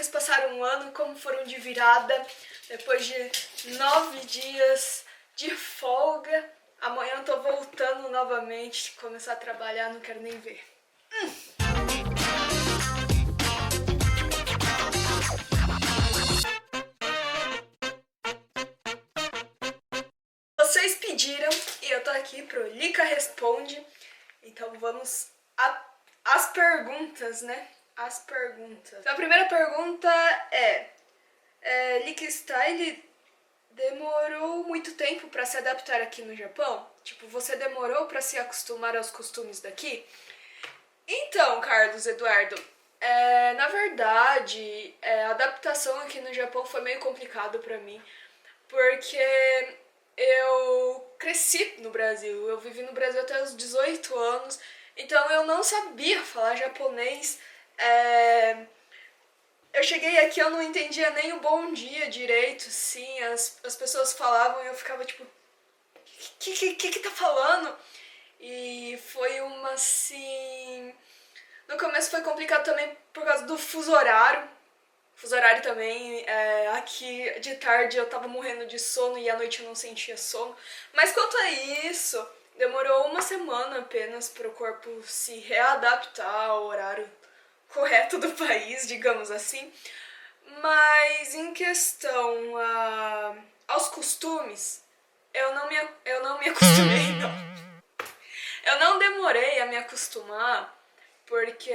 vocês passaram um ano, como foram de virada, depois de 9 dias de folga. Amanhã eu tô voltando novamente, começar a trabalhar, não quero nem ver. Vocês pediram e eu tô aqui pro Lica Responde, então vamos às perguntas, né? As perguntas. Então a primeira pergunta Lica Style demorou muito tempo pra se adaptar aqui no Japão? Tipo, você demorou pra se acostumar aos costumes daqui? Então, Carlos Eduardo, na verdade, a adaptação aqui no Japão foi meio complicado pra mim, porque eu cresci no Brasil, eu vivi no Brasil até os 18 anos, então eu não sabia falar japonês. Eu cheguei aqui, eu não entendia nem o bom dia direito, sim, as pessoas falavam e eu ficava tipo, que tá falando? E foi uma assim... No começo foi complicado também por causa do fuso horário. Fuso horário também, aqui de tarde eu tava morrendo de sono e à noite eu não sentia sono. Mas quanto a isso, demorou uma semana apenas para o corpo se readaptar ao horário correto do país, digamos assim. Mas em questão aos costumes, eu não me acostumei, não. Eu não demorei a me acostumar, porque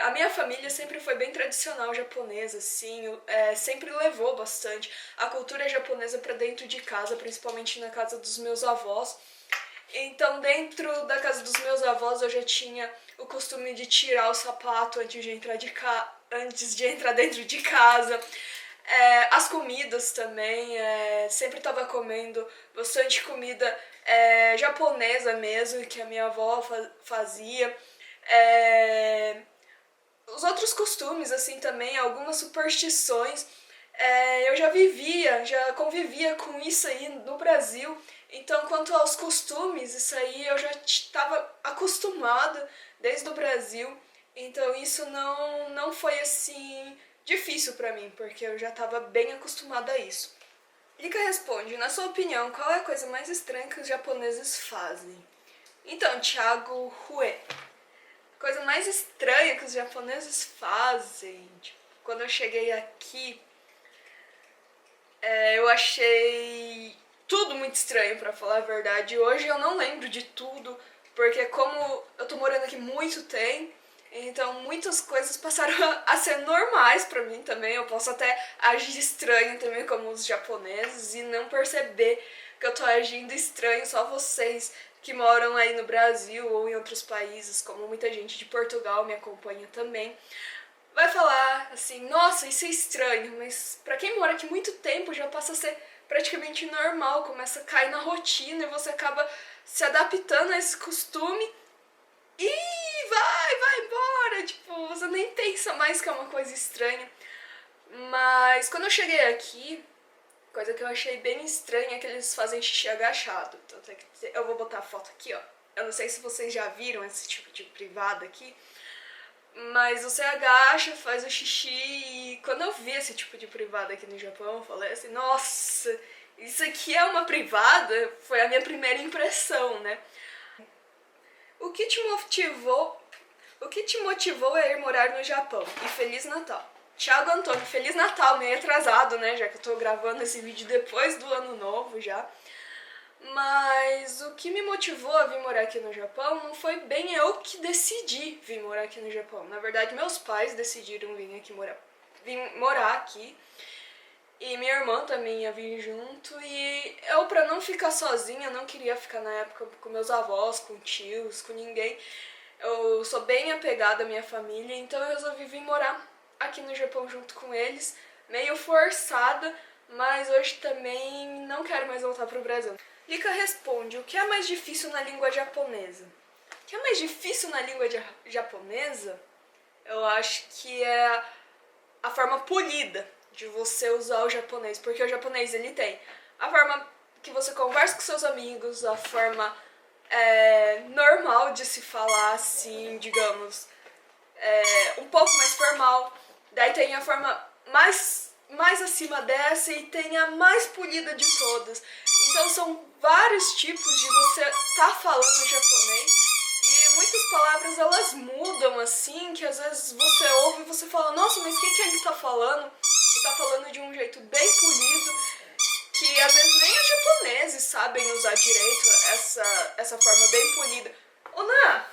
a minha família sempre foi bem tradicional japonesa, assim, sempre levou bastante a cultura japonesa pra dentro de casa, principalmente na casa dos meus avós. Então, dentro da casa dos meus avós, eu já tinha o costume de tirar o sapato antes de entrar dentro de casa. As comidas também, sempre estava comendo bastante comida japonesa mesmo, que a minha avó fazia. Os outros costumes, assim, também, algumas superstições, eu já convivia com isso aí no Brasil. Então, quanto aos costumes, isso aí eu já estava acostumada desde o Brasil. Então, isso não foi, assim, difícil pra mim, porque eu já estava bem acostumada a isso. Lica responde, na sua opinião, qual é a coisa mais estranha que os japoneses fazem? Então, Thiago Rue, a coisa mais estranha que os japoneses fazem, tipo, quando eu cheguei aqui, eu achei tudo muito estranho, pra falar a verdade. Hoje eu não lembro de tudo, porque como eu tô morando aqui muito tempo, então muitas coisas passaram a ser normais pra mim também. Eu posso até agir estranho também como os japoneses e não perceber que eu tô agindo estranho, só vocês que moram aí no Brasil ou em outros países, como muita gente de Portugal me acompanha também, vai falar assim, nossa, isso é estranho, mas pra quem mora aqui muito tempo já passa a ser praticamente normal, começa a cair na rotina e você acaba se adaptando a esse costume e vai embora, tipo, você nem pensa mais que é uma coisa estranha. Mas quando eu cheguei aqui, coisa que eu achei bem estranha é que eles fazem xixi agachado. Então, eu vou botar a foto aqui, ó. Eu não sei se vocês já viram esse tipo de privada aqui, mas você agacha, faz o xixi e quando eu vi esse tipo de privada aqui no Japão, eu falei assim, nossa, isso aqui é uma privada? Foi a minha primeira impressão, né? O que te motivou a ir morar no Japão? E Feliz Natal. Thiago Antônio, Feliz Natal, meio atrasado, né? Já que eu tô gravando esse vídeo depois do ano novo já. Mas o que me motivou a vir morar aqui no Japão não foi bem eu que decidi vir morar aqui no Japão. Na verdade, meus pais decidiram vir morar aqui. E minha irmã também ia vir junto. E eu, pra não ficar sozinha, não queria ficar na época com meus avós, com tios, com ninguém. Eu sou bem apegada à minha família, então eu resolvi vir morar aqui no Japão junto com eles, meio forçada, mas hoje também não quero mais voltar pro Brasil. Lica responde, o que é mais difícil na língua japonesa? O que é mais difícil na língua japonesa? Eu acho que é a forma polida de você usar o japonês, porque o japonês ele tem a forma que você conversa com seus amigos, a forma normal de se falar assim, digamos, um pouco mais formal. Daí tem a forma mais acima dessa e tem a mais polida de todas. Então são vários tipos de você tá falando japonês e muitas palavras elas mudam assim, que às vezes você ouve e você fala, nossa, mas o que ele tá falando? Ele tá falando de um jeito bem polido, que às vezes nem os japoneses sabem usar direito essa forma bem polida. Ona!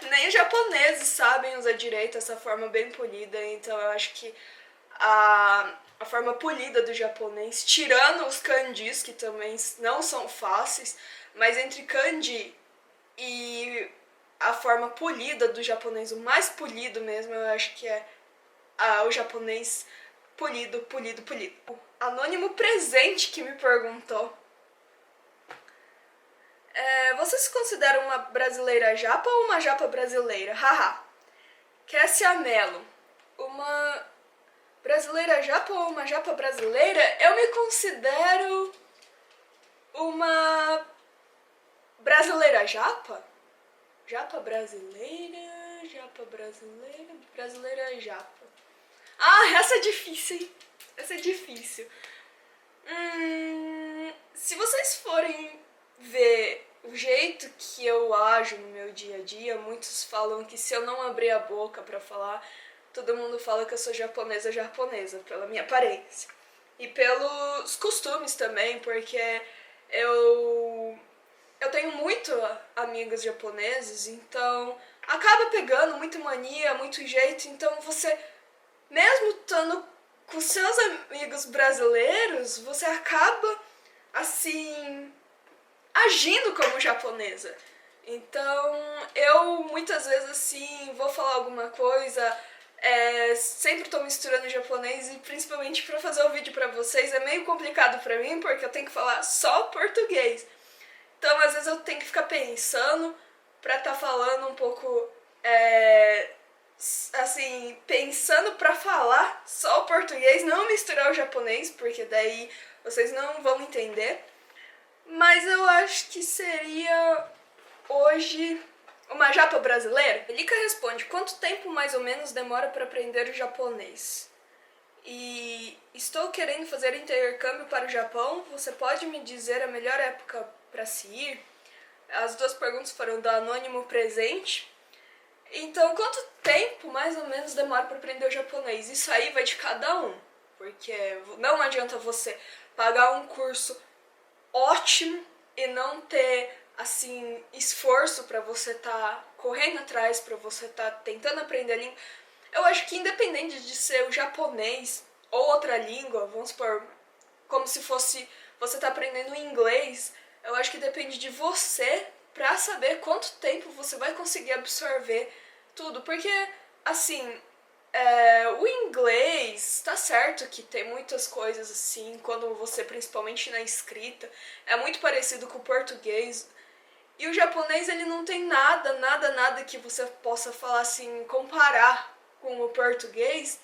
Nem os japoneses sabem usar direito essa forma bem polida, então eu acho que a forma polida do japonês, tirando os kanjis, que também não são fáceis, mas entre kanji e a forma polida do japonês, o mais polido mesmo, eu acho que é o japonês polido, polido, polido. O anônimo presente que me perguntou. Você se considera uma brasileira japa ou uma japa brasileira? Haha. Kessia Mello. Uma brasileira japa ou uma japa brasileira? Eu me considero uma brasileira japa? Japa brasileira, japa brasileira, brasileira japa. Ah, essa é difícil, hein? Essa é difícil. Se vocês forem ver o jeito que eu ajo no meu dia a dia, muitos falam que se eu não abrir a boca pra falar, todo mundo fala que eu sou japonesa, pela minha aparência. E pelos costumes também, porque eu tenho muito amigos japoneses, então acaba pegando muita mania, muito jeito, então você, mesmo estando com seus amigos brasileiros, você acaba, assim, agindo como japonesa. Então, eu muitas vezes, assim, vou falar alguma coisa, sempre tô misturando japonês e principalmente pra fazer o vídeo pra vocês é meio complicado pra mim porque eu tenho que falar só português. Então, às vezes eu tenho que ficar pensando pra tá falando um pouco, assim, pensando pra falar só o português, não misturar o japonês, porque daí vocês não vão entender. Mas eu acho que seria hoje uma japa brasileira. Lika responde, quanto tempo mais ou menos demora para aprender o japonês? E estou querendo fazer intercâmbio para o Japão, você pode me dizer a melhor época para se ir? As duas perguntas foram do anônimo presente. Então, quanto tempo mais ou menos demora para aprender o japonês? Isso aí vai de cada um, porque não adianta você pagar um curso ótimo e não ter, assim, esforço para você tá correndo atrás, para você tá tentando aprender a língua. Eu acho que independente de ser o japonês ou outra língua, vamos supor, como se fosse você tá aprendendo inglês, eu acho que depende de você pra saber quanto tempo você vai conseguir absorver tudo, porque, assim, o inglês, tá certo que tem muitas coisas assim, quando você, principalmente na escrita, é muito parecido com o português. E o japonês, ele não tem nada, nada, nada que você possa falar assim, comparar com o português.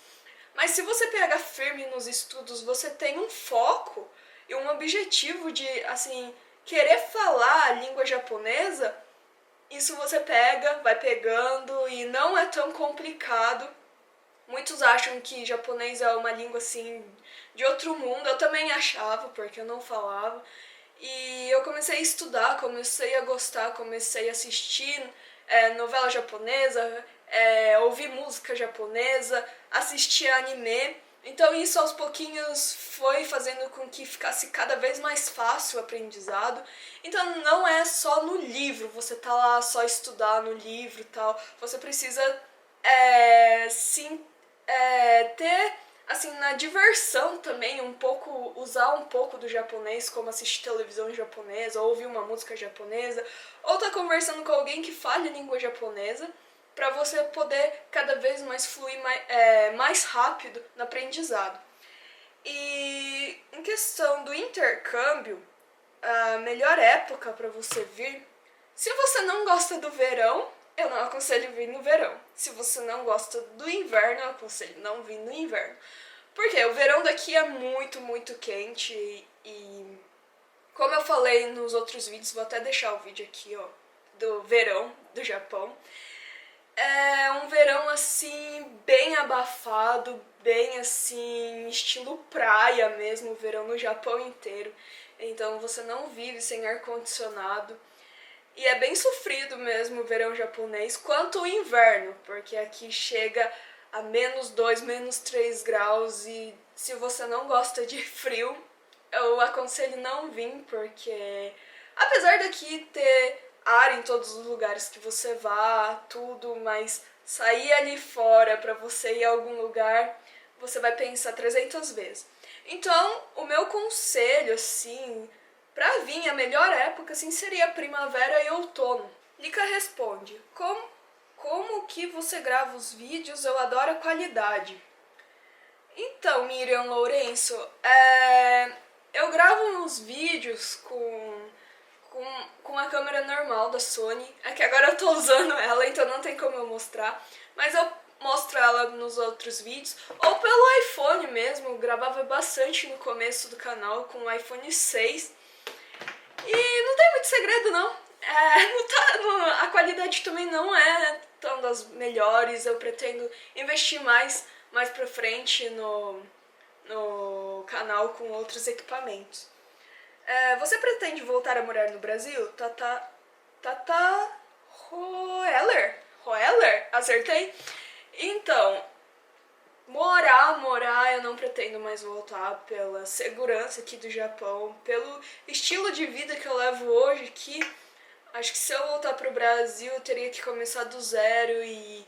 Mas se você pega firme nos estudos, você tem um foco e um objetivo de, assim, querer falar a língua japonesa, isso você pega, vai pegando e não é tão complicado. Muitos acham que japonês é uma língua, assim, de outro mundo. Eu também achava, porque eu não falava. E eu comecei a estudar, comecei a gostar, comecei a assistir novela japonesa, ouvir música japonesa, assistir anime. Então isso aos pouquinhos foi fazendo com que ficasse cada vez mais fácil o aprendizado. Então não é só no livro, você tá lá só estudar no livro e tal. Você precisa sim ter, assim, na diversão também, um pouco, usar um pouco do japonês, como assistir televisão japonesa, ou ouvir uma música japonesa, ou tá conversando com alguém que fale língua japonesa, para você poder cada vez mais fluir mais rápido no aprendizado. E em questão do intercâmbio, a melhor época para você vir, se você não gosta do verão, eu não aconselho vir no verão. Se você não gosta do inverno, eu aconselho não vir no inverno. Porque o verão daqui é muito, muito quente e como eu falei nos outros vídeos, vou até deixar o vídeo aqui, ó, do verão do Japão. É um verão, assim, bem abafado, bem assim, estilo praia mesmo, verão no Japão inteiro. Então você não vive sem ar-condicionado. E é bem sofrido mesmo o verão japonês, quanto o inverno, porque aqui chega a -2, -3 graus e se você não gosta de frio, eu aconselho não vir, porque apesar daqui ter ar em todos os lugares que você vá, tudo, mas sair ali fora pra você ir a algum lugar, você vai pensar 300 vezes. Então, o meu conselho, assim, pra vir a melhor época, assim, seria primavera e outono. Lika responde, como que você grava os vídeos? Eu adoro a qualidade. Então, Miriam Lourenço, eu gravo uns vídeos com a câmera normal da Sony. É que agora eu tô usando ela, então não tem como eu mostrar. Mas eu mostro ela nos outros vídeos. Ou pelo iPhone mesmo, eu gravava bastante no começo do canal com o iPhone 6. E não tem muito segredo, não. A qualidade também não é tão das melhores. Eu pretendo investir mais pra frente no canal com outros equipamentos. Você pretende voltar a morar no Brasil? Tata Roeller? Acertei? Então, morar, eu não pretendo mais voltar pela segurança aqui do Japão, pelo estilo de vida que eu levo hoje aqui. Acho que se eu voltar pro Brasil, eu teria que começar do zero e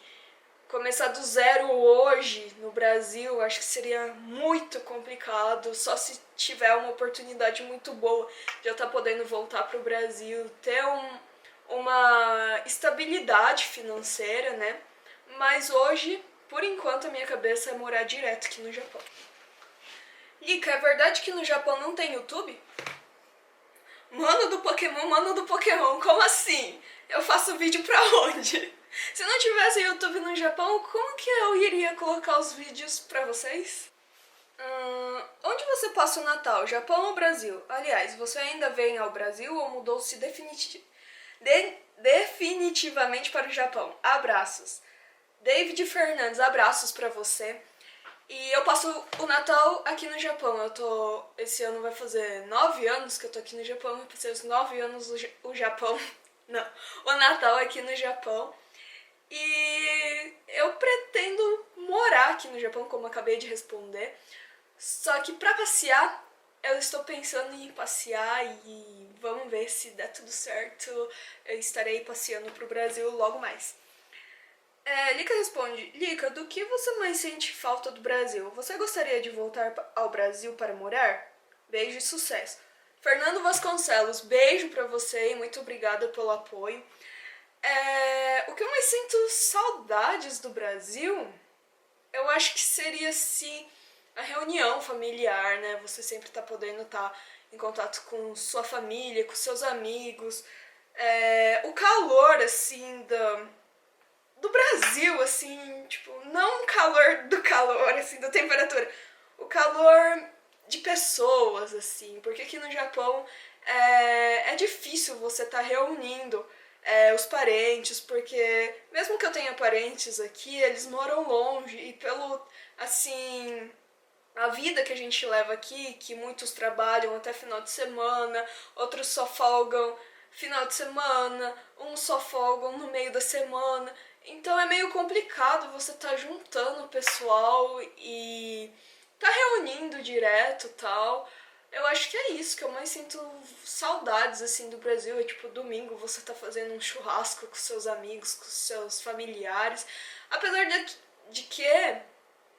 começar do zero hoje no Brasil, acho que seria muito complicado, só se tiver uma oportunidade muito boa de eu estar podendo voltar pro Brasil, ter uma estabilidade financeira, né? Mas hoje, por enquanto, a minha cabeça é morar direto aqui no Japão. Lika, é verdade que no Japão não tem YouTube? Mano do Pokémon, como assim? Eu faço vídeo pra onde? Se não tivesse YouTube no Japão, como que eu iria colocar os vídeos pra vocês? Onde você passa o Natal? Japão ou Brasil? Aliás, você ainda vem ao Brasil ou mudou-se definitivamente para o Japão? Abraços. David Fernandes, abraços pra você. E eu passo o Natal aqui no Japão. Esse ano vai fazer 9 anos que eu tô aqui no Japão. Eu passei os 9 anos o Japão. Não, o Natal aqui no Japão. E eu pretendo morar aqui no Japão, como eu acabei de responder. Só que pra passear, eu estou pensando em passear e vamos ver se der tudo certo. Eu estarei passeando pro Brasil logo mais. Lika responde, Lika, do que você mais sente falta do Brasil? Você gostaria de voltar ao Brasil para morar? Beijo e sucesso. Fernando Vasconcelos, beijo pra você e muito obrigada pelo apoio. O que eu mais sinto saudades do Brasil, eu acho que seria, sim, a reunião familiar, né? Você sempre tá podendo estar em contato com sua família, com seus amigos. O calor, assim, do Brasil, assim, tipo, não o calor do calor, assim, da temperatura. O calor de pessoas, assim, porque aqui no Japão é difícil você estar reunindo os parentes, porque mesmo que eu tenha parentes aqui, eles moram longe e pelo, assim, a vida que a gente leva aqui, que muitos trabalham até final de semana, outros só folgam final de semana, uns só folgam no meio da semana, então é meio complicado você tá juntando o pessoal e tá reunindo direto e tal. Eu acho que é isso que eu mais sinto saudades, assim, do Brasil. É tipo, domingo você tá fazendo um churrasco com seus amigos, com seus familiares. Apesar de que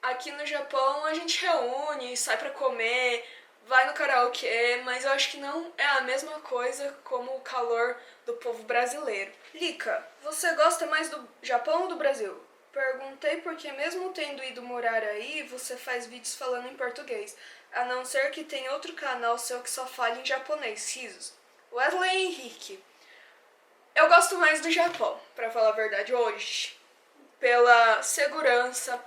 aqui no Japão a gente reúne, sai pra comer, vai no karaokê, mas eu acho que não é a mesma coisa como o calor do povo brasileiro. Lika, você gosta mais do Japão ou do Brasil? Perguntei porque mesmo tendo ido morar aí, você faz vídeos falando em português, a não ser que tem outro canal seu que só fala em japonês, risos. Wesley Henrique. Eu gosto mais do Japão, pra falar a verdade, hoje. Pela segurança,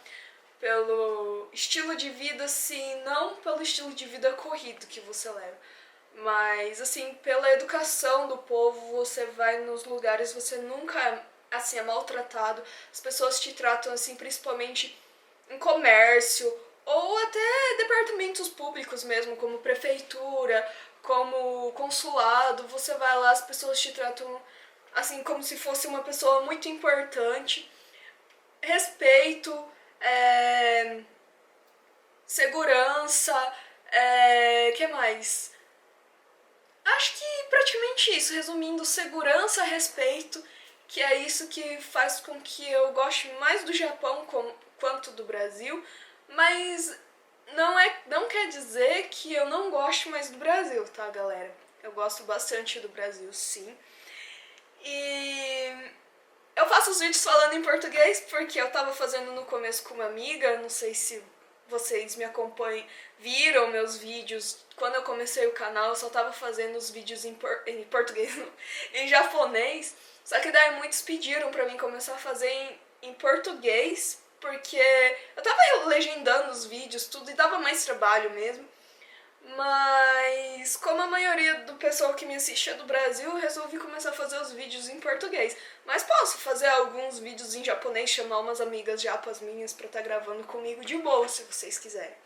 pelo estilo de vida, assim, não pelo estilo de vida corrido que você leva, mas, assim, pela educação do povo, você vai nos lugares, você nunca, assim, é maltratado, as pessoas te tratam, assim, principalmente em comércio, ou até departamentos públicos mesmo, como prefeitura, como consulado, você vai lá, as pessoas te tratam assim como se fosse uma pessoa muito importante. Respeito, segurança, que mais? Acho que praticamente isso, resumindo, segurança, respeito, que é isso que faz com que eu goste mais do Japão quanto do Brasil, mas não quer dizer que eu não goste mais do Brasil, tá, galera? Eu gosto bastante do Brasil, sim. E eu faço os vídeos falando em português porque eu tava fazendo no começo com uma amiga, não sei se vocês me acompanham, viram meus vídeos. Quando eu comecei o canal, eu só tava fazendo os vídeos em português, não, em japonês. Só que daí muitos pediram pra mim começar a fazer em português, porque eu tava legendando os vídeos, tudo, e dava mais trabalho mesmo. Mas como a maioria do pessoal que me assiste é do Brasil, eu resolvi começar a fazer os vídeos em português. Mas posso fazer alguns vídeos em japonês, chamar umas amigas japas minhas pra estar gravando comigo de boa, se vocês quiserem.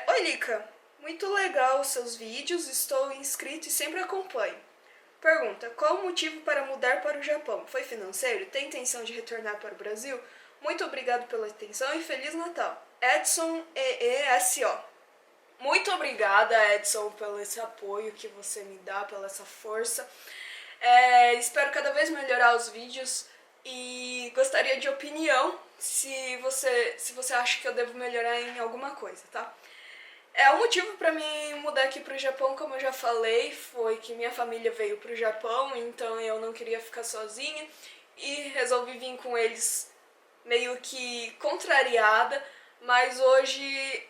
Oi, Lika. Muito legal os seus vídeos, estou inscrito e sempre acompanho. Pergunta: qual o motivo para mudar para o Japão? Foi financeiro? Tem intenção de retornar para o Brasil? Muito obrigado pela atenção e Feliz Natal. Edson EESO. Muito obrigada, Edson, pelo esse apoio que você me dá, pela essa força. Espero cada vez melhorar os vídeos e gostaria de opinião se você acha que eu devo melhorar em alguma coisa, tá? O motivo para mim mudar aqui pro Japão, como eu já falei, foi que minha família veio pro Japão, então eu não queria ficar sozinha e resolvi vir com eles meio que contrariada, mas hoje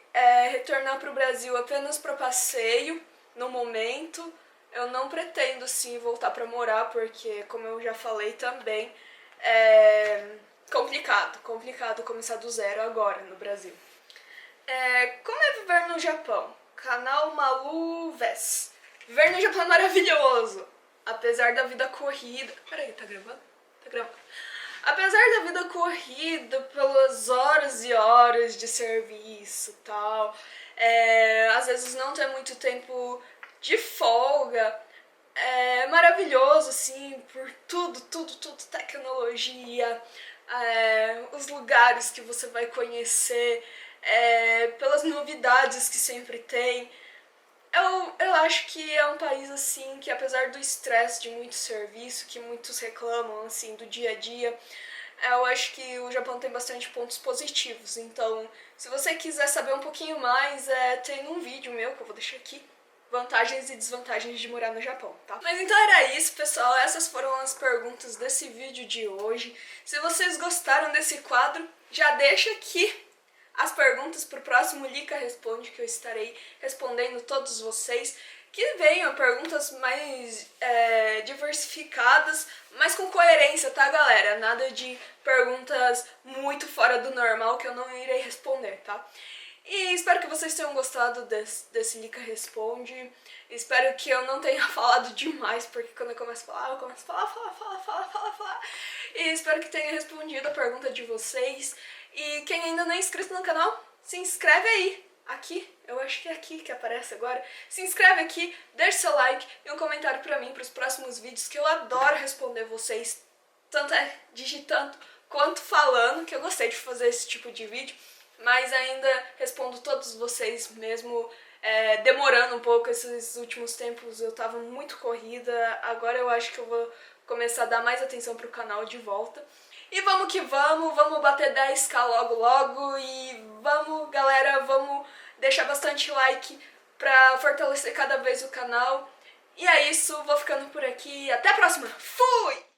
retornar pro Brasil apenas para passeio, no momento. Eu não pretendo sim voltar para morar, porque como eu já falei também, é complicado começar do zero agora no Brasil. Como é viver no Japão? Canal Malu Vess. Viver no Japão é maravilhoso. Apesar da vida corrida... Peraí, tá gravando? Tá gravando. Apesar da vida corrida, pelas horas e horas de serviço e tal, às vezes não ter muito tempo de folga, é maravilhoso, assim, por tudo, tecnologia, os lugares que você vai conhecer, pelas novidades que sempre tem. Eu acho que é um país, assim, que apesar do estresse de muito serviço, que muitos reclamam, assim, do dia a dia, eu acho que o Japão tem bastante pontos positivos. Então, se você quiser saber um pouquinho mais, tem um vídeo meu que eu vou deixar aqui, vantagens e desvantagens de morar no Japão, tá? Mas então era isso, pessoal. Essas foram as perguntas desse vídeo de hoje. Se vocês gostaram desse quadro, já deixa aqui as perguntas pro próximo Lika Responde, que eu estarei respondendo todos vocês. Que venham perguntas mais diversificadas, mas com coerência, tá, galera? Nada de perguntas muito fora do normal que eu não irei responder, tá? E espero que vocês tenham gostado desse Lika Responde. Espero que eu não tenha falado demais, porque quando eu começo a falar, eu começo a falar. E espero que tenha respondido a pergunta de vocês. E quem ainda não é inscrito no canal, se inscreve aí. Aqui, eu acho que é aqui que aparece agora. Se inscreve aqui, deixa seu like e um comentário pra mim pros próximos vídeos, que eu adoro responder vocês, tanto digitando quanto falando, que eu gostei de fazer esse tipo de vídeo, mas ainda respondo todos vocês mesmo demorando um pouco. Esses últimos tempos eu tava muito corrida, agora eu acho que eu vou começar a dar mais atenção pro canal de volta. E vamos que vamos bater 10k logo e vamos, galera, vamos deixar bastante like pra fortalecer cada vez o canal. E é isso, vou ficando por aqui, até a próxima, fui!